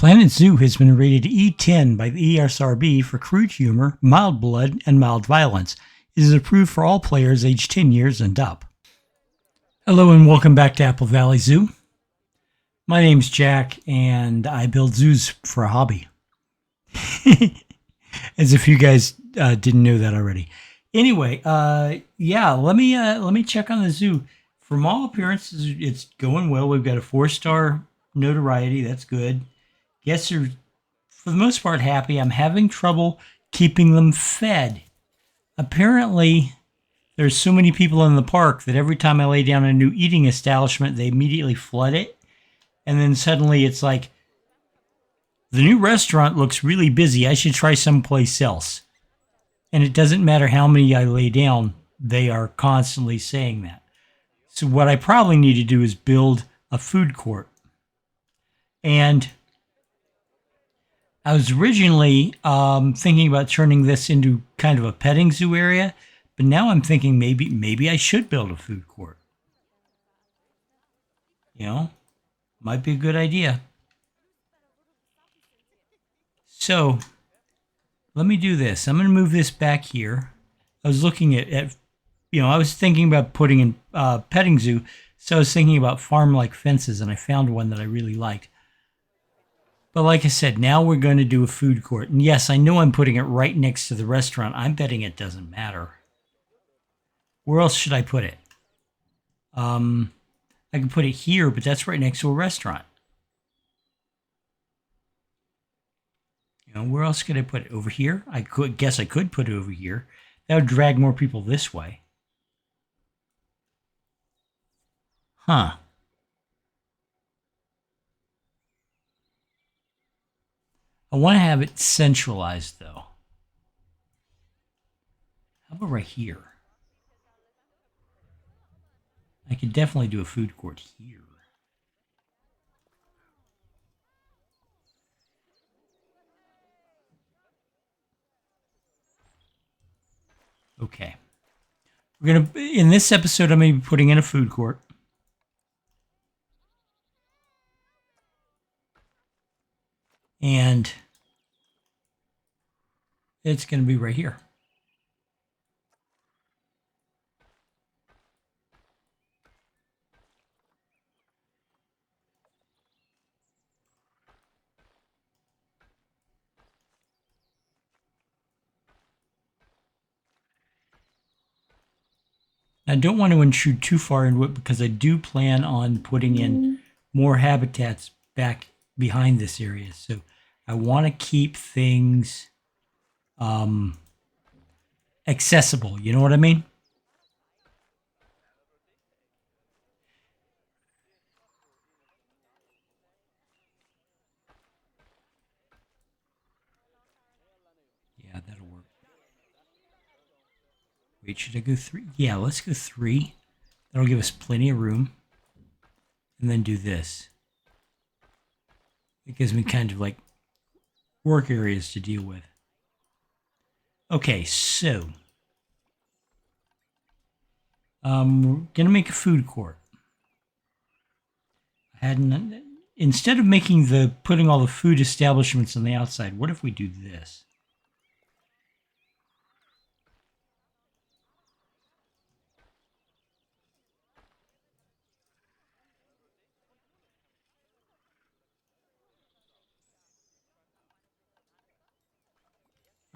Planet Zoo has been rated E10 by the ESRB for crude humor, mild blood, and mild violence. It is approved for all players aged 10 years and up. Hello and welcome back to Appley Valley Zoo. My name's Jack and I build zoos for a hobby. As if you guys didn't know that already. Anyway, let me check on the zoo. From all appearances, it's going well. We've got a 4-star notoriety. That's good. Guests are, for the most part, happy. I'm having trouble keeping them fed. Apparently, there's so many people in the park that every time I lay down a new eating establishment, they immediately flood it. And then suddenly it's like, the new restaurant looks really busy. I should try someplace else. And it doesn't matter how many I lay down, they are constantly saying that. So what I probably need to do is build a food court. And I was originally thinking about turning this into kind of a petting zoo area, but now I'm thinking maybe I should build a food court. You know, might be a good idea. So let me do this. I'm going to move this back here. I was looking at I was thinking about putting in petting zoo, so I was thinking about farm-like fences, and I found one that I really liked. But like I said, now we're going to do a food court. And yes, I know I'm putting it right next to the restaurant. I'm betting it doesn't matter. Where else should I put it? I can put it here, but that's right next to a restaurant. Where else could I put it? Over here? I could put it over here. That would drag more people this way. Huh. I want to have it centralized, though. How about right here? I could definitely do a food court here. Okay. In this episode, I'm going to be putting in a food court. And it's going to be right here. I don't want to intrude too far into it because I do plan on putting in more habitats back behind this area. So I want to keep things accessible. You know what I mean? Yeah, that'll work. Wait, should I go 3? Yeah, let's go 3. That'll give us plenty of room. And then do this. It gives me kind of like work areas to deal with. Okay, so we're gonna make a food court. Instead of putting all the food establishments on the outside, what if we do this?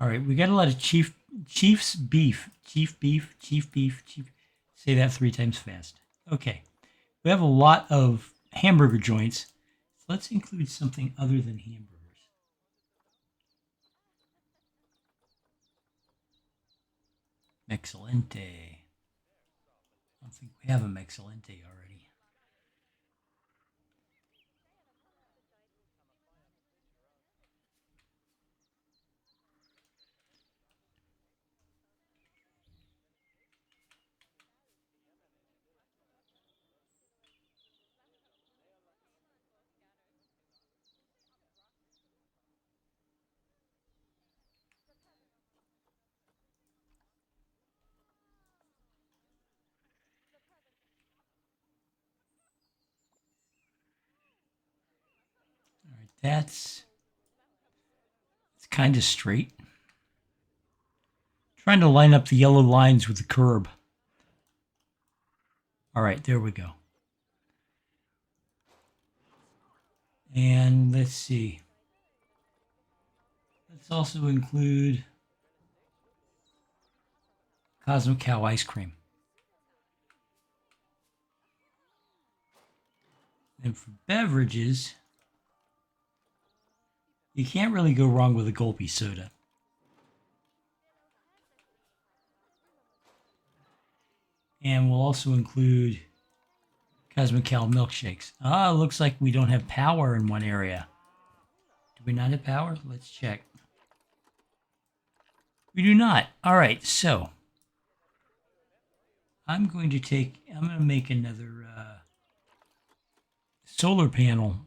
All right, we got a lot of Chief's beef. Chief beef. Say that 3 times fast. Okay. We have a lot of hamburger joints. Let's include something other than hamburgers. Mexcellente. I don't think we have a Mexcellente already. It's kind of straight. Trying to line up the yellow lines with the curb. All right, there we go. And let's see. Let's also include Cosmic Cow ice cream. And for beverages, you can't really go wrong with a gulpy soda. And we'll also include Cosmic Cow milkshakes. Ah, looks like we don't have power in one area. Do we not have power? Let's check. We do not. All right, so I'm going to make another solar panel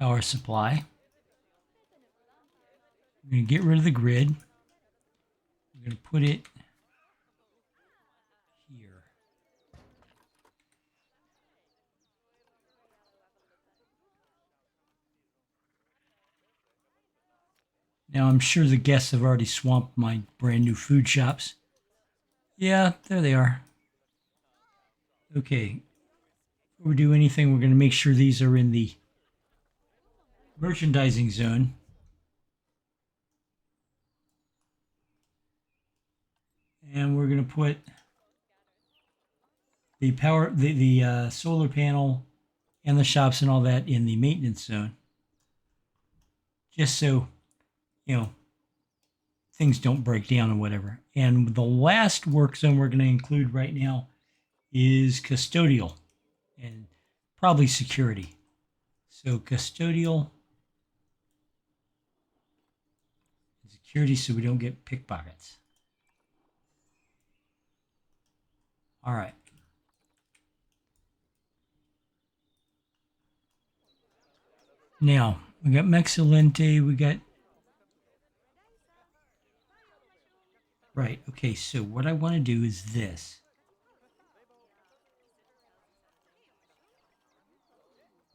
power supply. We're going to get rid of the grid. We're going to put it here. Now, I'm sure the guests have already swamped my brand new food shops. Yeah, there they are. Okay. Before we do anything, we're going to make sure these are in the merchandising zone. And we're going to put the solar panel and the shops and all that in the maintenance zone. Just so, things don't break down or whatever. And the last work zone we're going to include right now is custodial and probably security. So custodial and security so we don't get pickpockets. All right. Now, we got Mexilente, we got... Right, okay, so what I want to do is this.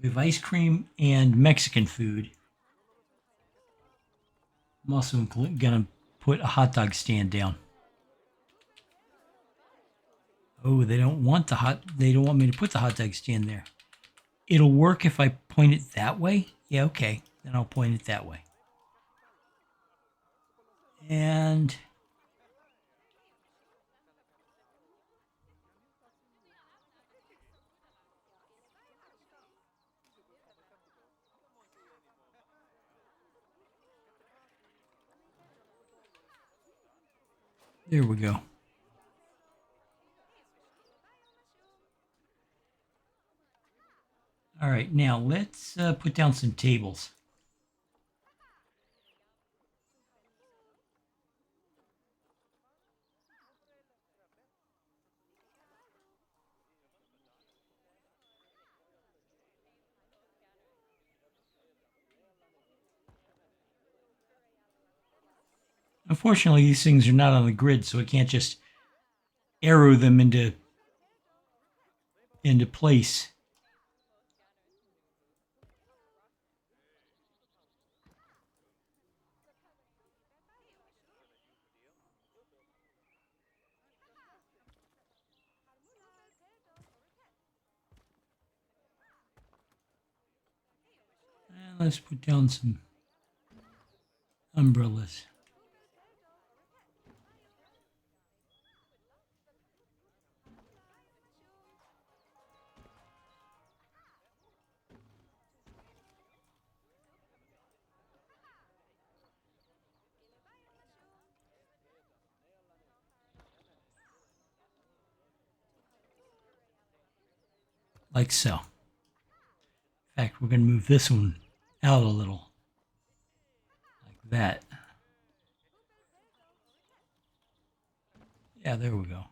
We have ice cream and Mexican food. I'm also going to put a hot dog stand down. Oh, they don't want me to put the hot dog stand there. It'll work if I point it that way. Yeah, okay. Then I'll point it that way. And there we go. All right, now let's put down some tables. Unfortunately, these things are not on the grid, so I can't just arrow them into place. And let's put down some umbrellas. Like so. In fact, we're going to move this one out a little. Like that. Yeah, there we go.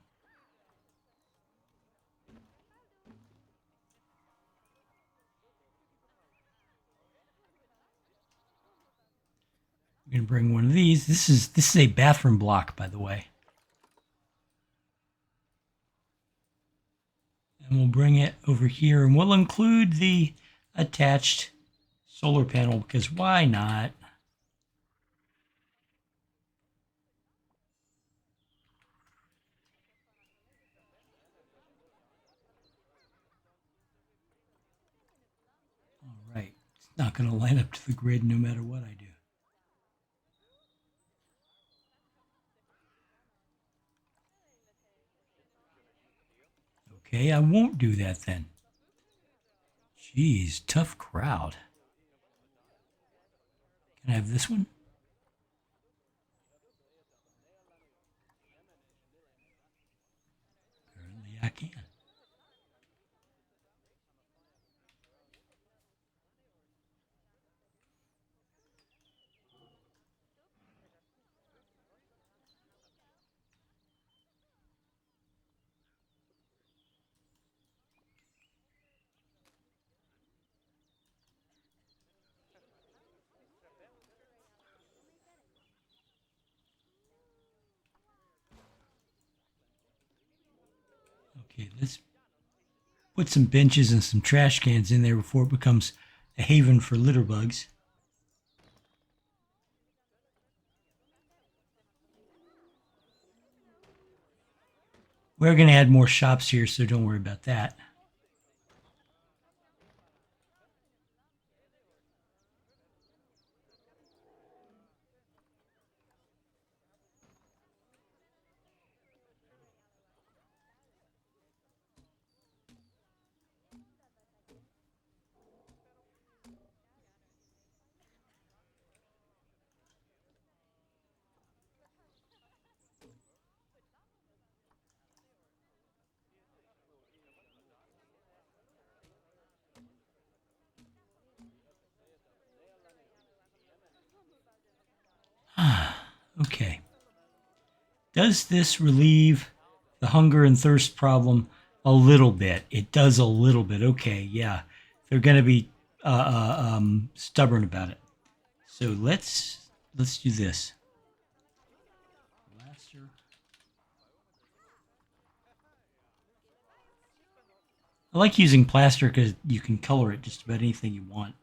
We're going to bring one of these. This is a bathroom block, by the way. And And we'll bring it over here, and we'll include the attached solar panel, because why not? All right. It's not going to line up to the grid no matter what I do. Okay, I won't do that then. Jeez, tough crowd. Can I have this one? Apparently I can. Okay, let's put some benches and some trash cans in there before it becomes a haven for litter bugs. We're going to add more shops here, so don't worry about that. Okay. Does this relieve the hunger and thirst problem a little bit? It does a little bit. Okay, yeah. They're going to be stubborn about it. So let's do this. Plaster. I like using plaster because you can color it just about anything you want.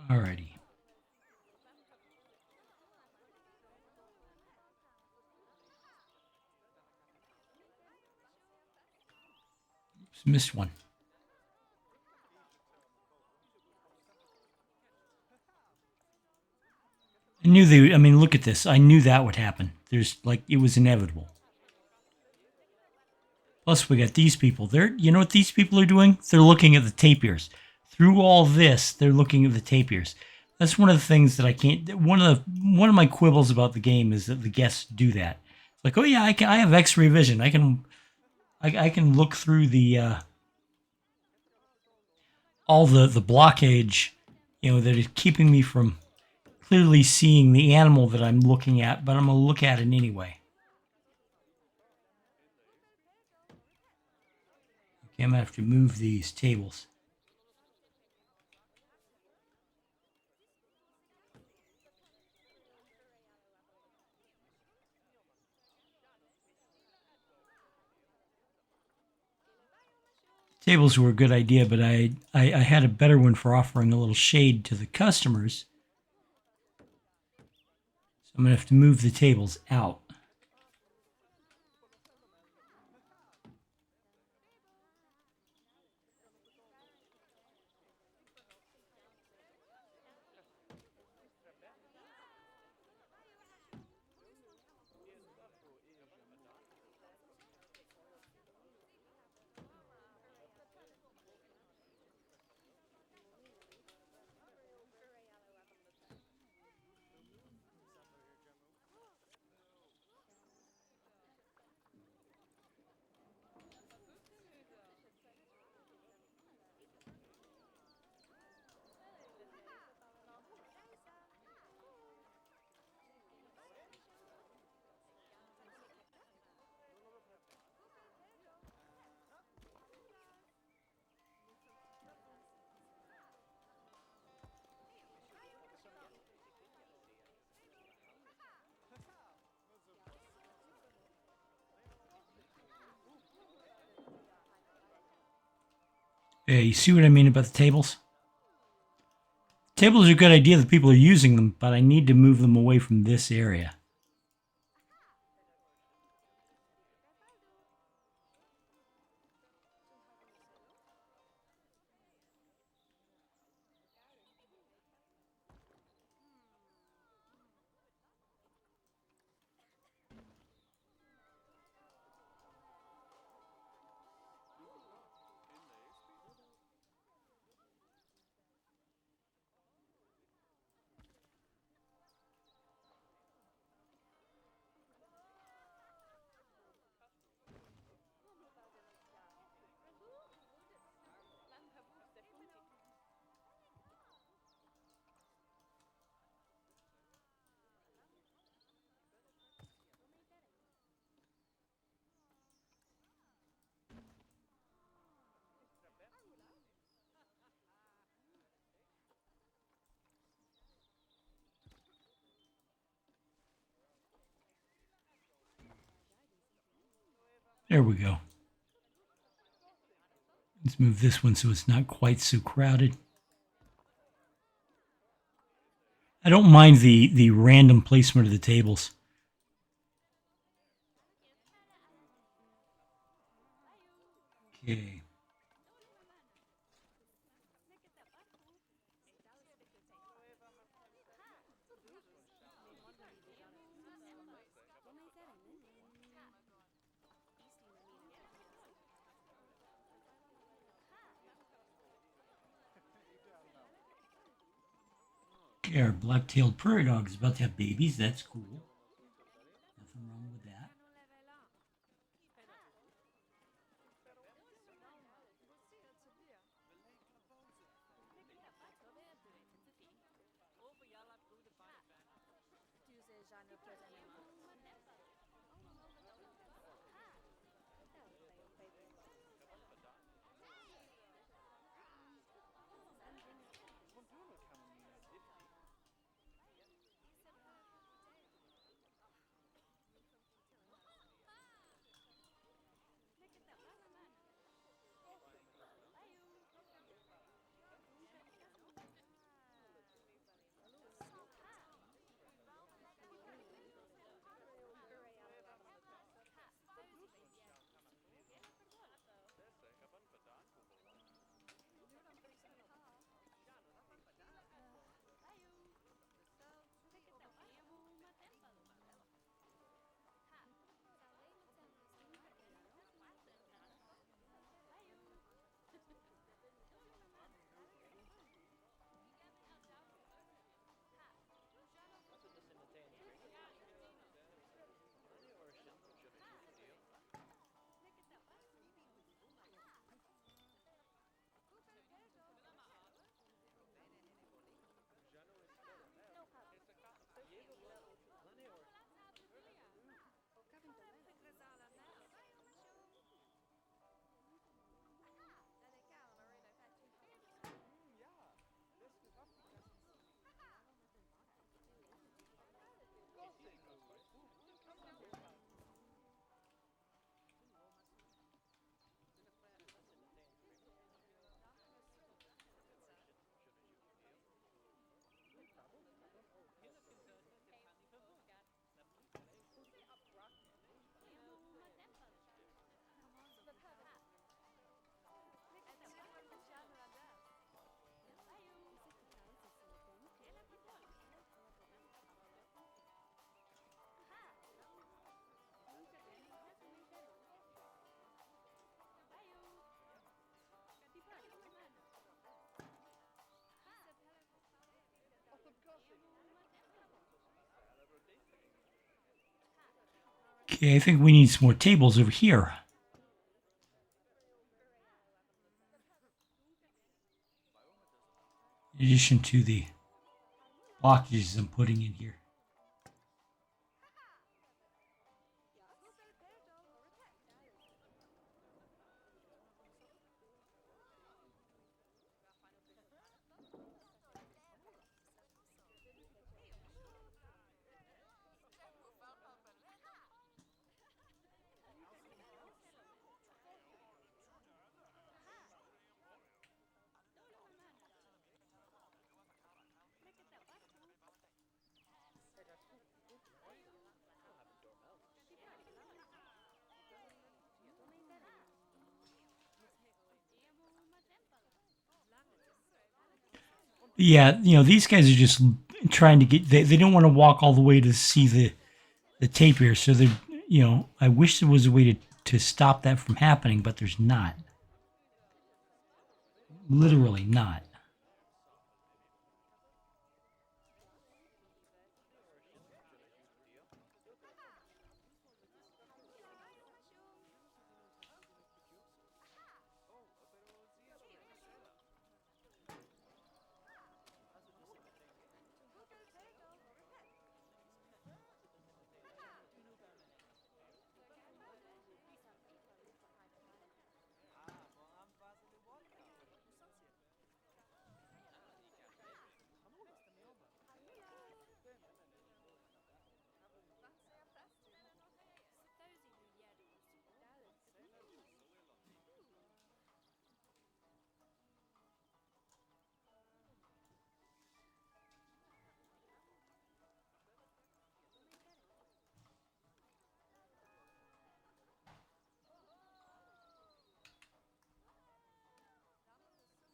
Alrighty. Oops, missed one. I knew they. I mean, look at this. I knew that would happen. There's like it was inevitable. Plus, we got these people. You know what these people are doing? They're looking at the tapirs. Through all this, they're looking at the tapirs. That's one of the things that I can't. One of my quibbles about the game is that the guests do that. It's like, oh yeah, I have X-ray vision. I can look through the all the blockage, that is keeping me from clearly seeing the animal that I'm looking at, but I'm gonna look at it anyway. Okay, I'm gonna have to move these tables. Tables were a good idea, but I had a better one for offering a little shade to the customers. So I'm gonna have to move the tables out. Yeah, you see what I mean about the tables? Tables are a good idea that people are using them, but I need to move them away from this area. There we go. Let's move this one so it's not quite so crowded. I don't mind the random placement of the tables. Okay. Okay, our black-tailed prairie dog is about to have babies. That's cool. Nothing wrong with that. Okay, I think we need some more tables over here. In addition to the blockages I'm putting in here. Yeah, these guys are just trying to get, they don't want to walk all the way to see the tapir. So they're, I wish there was a way to stop that from happening, but there's not. Literally not.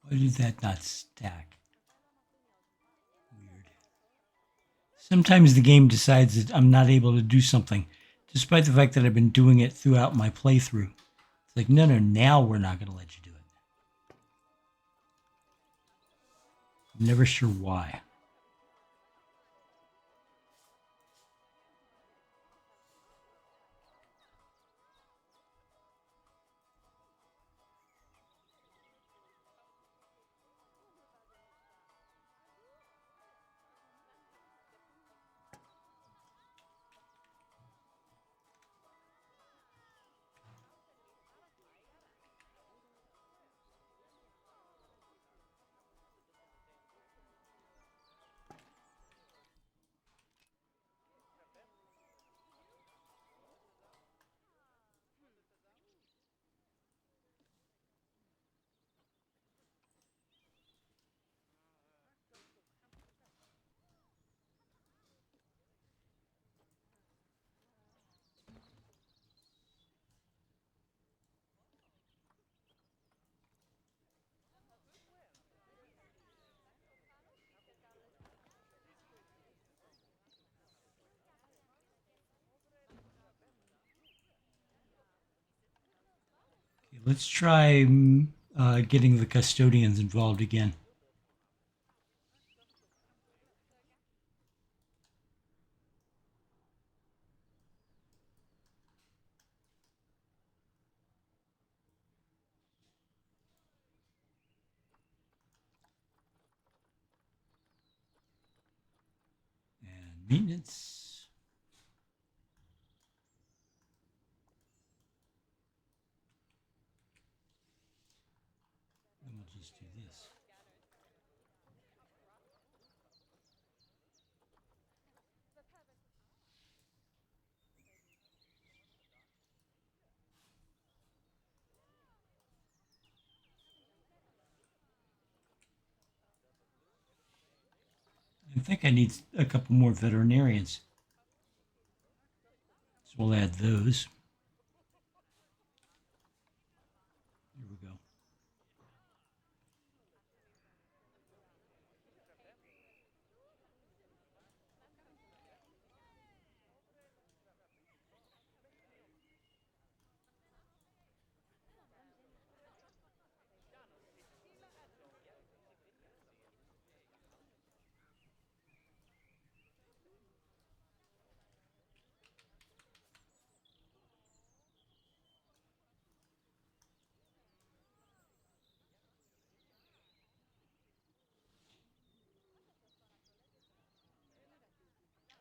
Why did that not stack? Weird. Sometimes the game decides that I'm not able to do something, despite the fact that I've been doing it throughout my playthrough. It's like, no, now we're not going to let you do it. I'm never sure why. Okay, let's try getting the custodians involved again. And maintenance. And we'll just do this. I think I need a couple more veterinarians. So we'll add those. Here we go.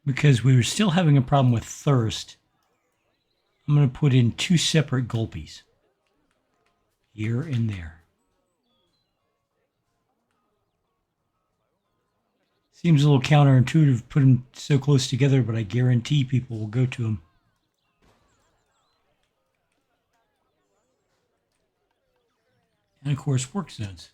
because we were still having a problem with thirst. I'm going to put in 2 separate gulpies here and there. Seems a little counterintuitive to put them so close together, but I guarantee people will go to them. And of course, work zones.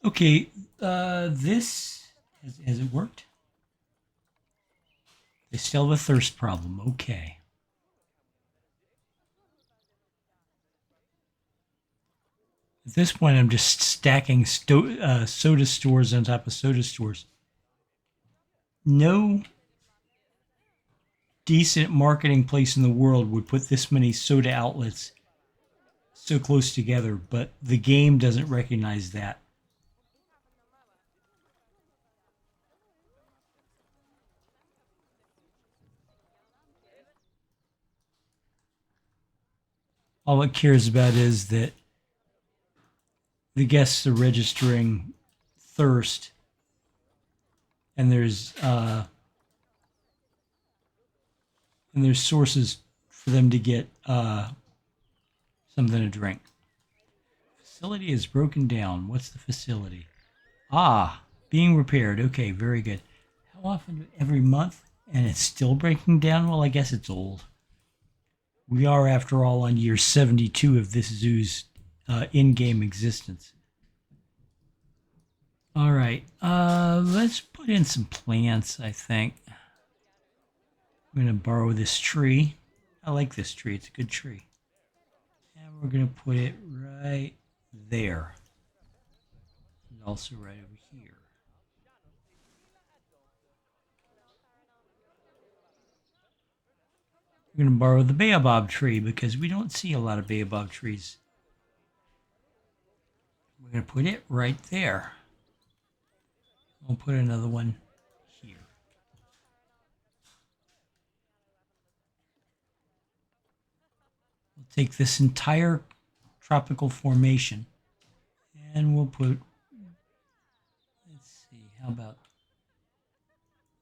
Okay, this has it worked? They still have a thirst problem. Okay. At this point, I'm just stacking soda stores on top of soda stores. No decent marketing place in the world would put this many soda outlets so close together, but the game doesn't recognize that. All it cares about is that the guests are registering thirst, and there's sources for them to get something to drink. Facility is broken down. What's the facility? Ah, being repaired. Okay, very good. How often? Every month? And it's still breaking down? Well, I guess it's old. We are, after all, on year 72 of this zoo's in-game existence. All right, let's put in some plants, I think. I'm going to borrow this tree. I like this tree. It's a good tree. And we're going to put it right there. And also right over here. We're going to borrow the baobab tree because we don't see a lot of baobab trees. We're going to put it right there. We'll put another one here. We'll take this entire tropical formation and we'll put, let's see, how about,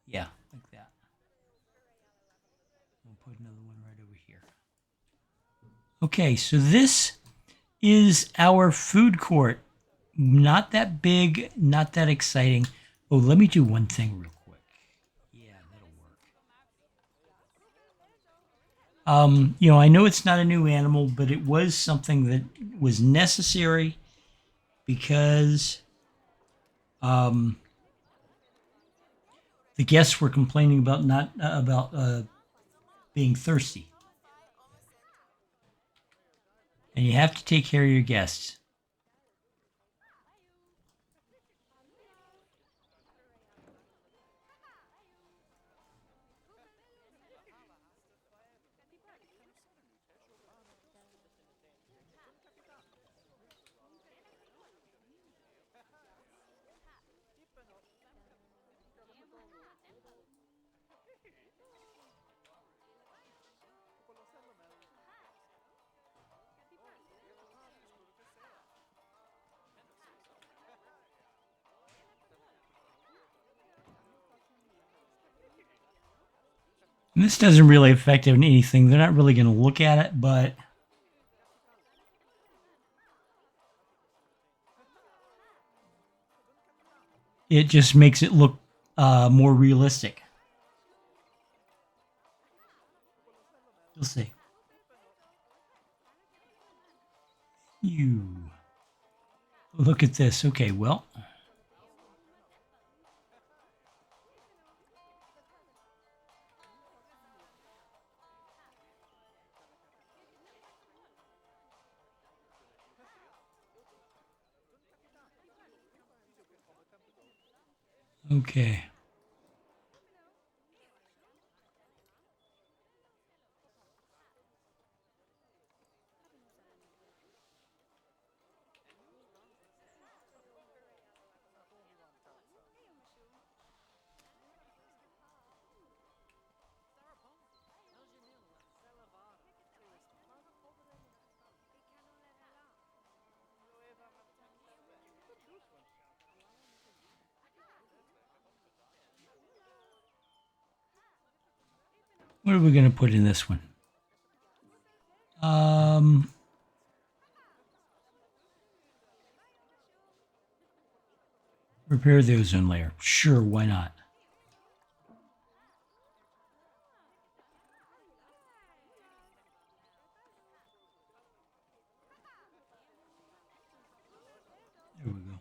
yeah, like that. We'll put another one right over here. Okay, so this is our food court. Not that big, not that exciting. Oh, let me do one thing real quick. Yeah, that'll work. I know it's not a new animal, but it was something that was necessary because the guests were complaining about not about being thirsty, and you have to take care of your guests. And this doesn't really affect anything. They're not really going to look at it, but it just makes it look more realistic. You'll see. You look at this. Okay, well. Okay. What are we going to put in this one? Repair the ozone layer. Sure, why not? There we go.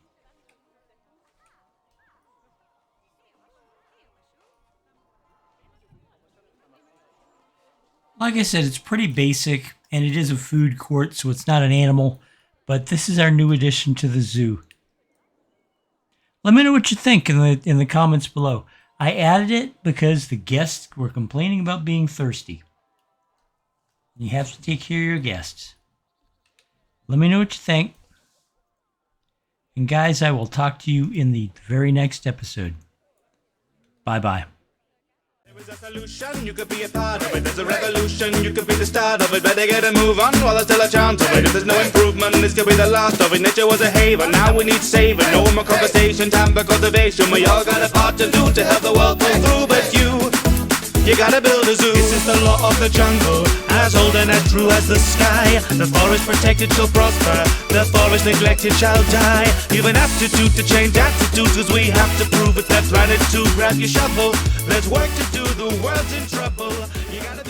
Like I said, it's pretty basic, and it is a food court, so it's not an animal, but this is our new addition to the zoo. Let me know what you think in the comments below. I added it because the guests were complaining about being thirsty. You have to take care of your guests. Let me know what you think. And guys, I will talk to you in the very next episode. Bye-bye. There's a solution, you could be a part of it. There's a revolution, you could be the start of it. Better get a move on while there's still a chance of it. If there's no improvement, this could be the last of it. Nature was a haven, now we need saving. No more conversation, time for cultivation. We all got a part to do to help the world pull through. But you gotta build a zoo. This is the law of the jungle, as old and as true as the sky. The forest protected shall prosper, the forest neglected shall die. You've an aptitude to change attitudes, cause we have to prove it. That planet to grab your shovel. There's work to do, the world's in trouble. You gotta